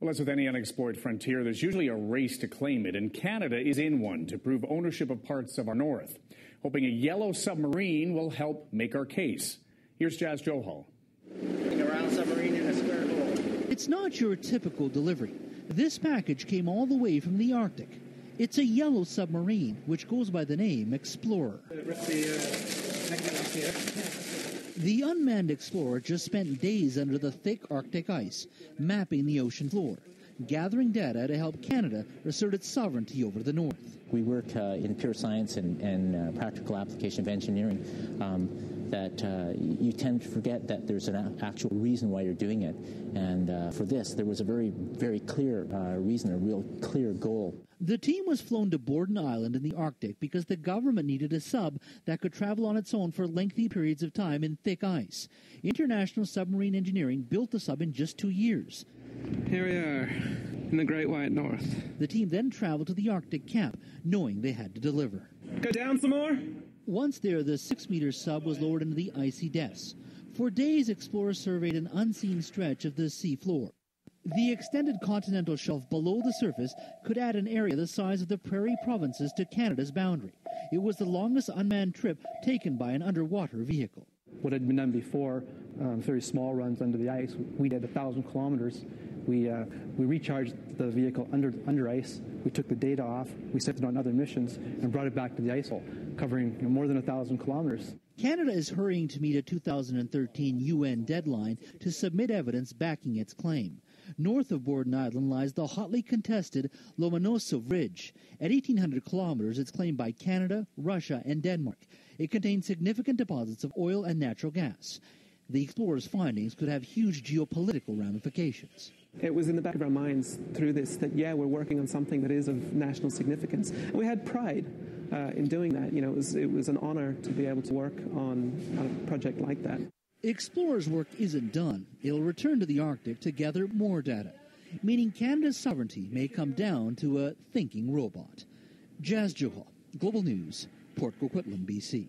Well, as with any unexplored frontier, there's usually a race to claim it, and Canada is in one to prove ownership of parts of our north, hoping a yellow submarine will help make our case. Here's Jazz Johal. A round submarine in a square hole. It's not your typical delivery. This package came all the way from the Arctic. It's a yellow submarine, which goes by the name Explorer. The unmanned Explorer just spent days under the thick Arctic ice, mapping the ocean floor, gathering data to help Canada assert its sovereignty over the North. We work in pure science and practical application of engineering that you tend to forget that there's an actual reason why you're doing it. And for this, there was a very, very clear reason, a real clear goal. The team was flown to Borden Island in the Arctic because the government needed a sub that could travel on its own for lengthy periods of time in thick ice. International Submarine Engineering built the sub in just 2 years. Here we are in the Great White North. The team then traveled to the Arctic camp, knowing they had to deliver. Go down some more. Once there, the 6-meter sub was lowered into the icy depths. For days, explorers surveyed an unseen stretch of the sea floor. The extended continental shelf below the surface could add an area the size of the Prairie Provinces to Canada's boundary. It was the longest unmanned trip taken by an underwater vehicle. What had been done before, very small runs under the ice, we did 1,000 kilometers. We recharged the vehicle under ice. We took the data off. We sent it on other missions and brought it back to the ice hole, covering more than 1,000 kilometers. Canada is hurrying to meet a 2013 UN deadline to submit evidence backing its claim. North of Borden Island lies the hotly contested Lomonosov Ridge. At 1,800 kilometers, it's claimed by Canada, Russia, and Denmark. It contains significant deposits of oil and natural gas. The explorers' findings could have huge geopolitical ramifications. It was in the back of our minds through this that, yeah, we're working on something that is of national significance. And we had pride in doing that. You know, it was an honor to be able to work on a project like that. Explorers' work isn't done. It'll return to the Arctic to gather more data, meaning Canada's sovereignty may come down to a thinking robot. Jazz Johal, Global News, Port Coquitlam, BC.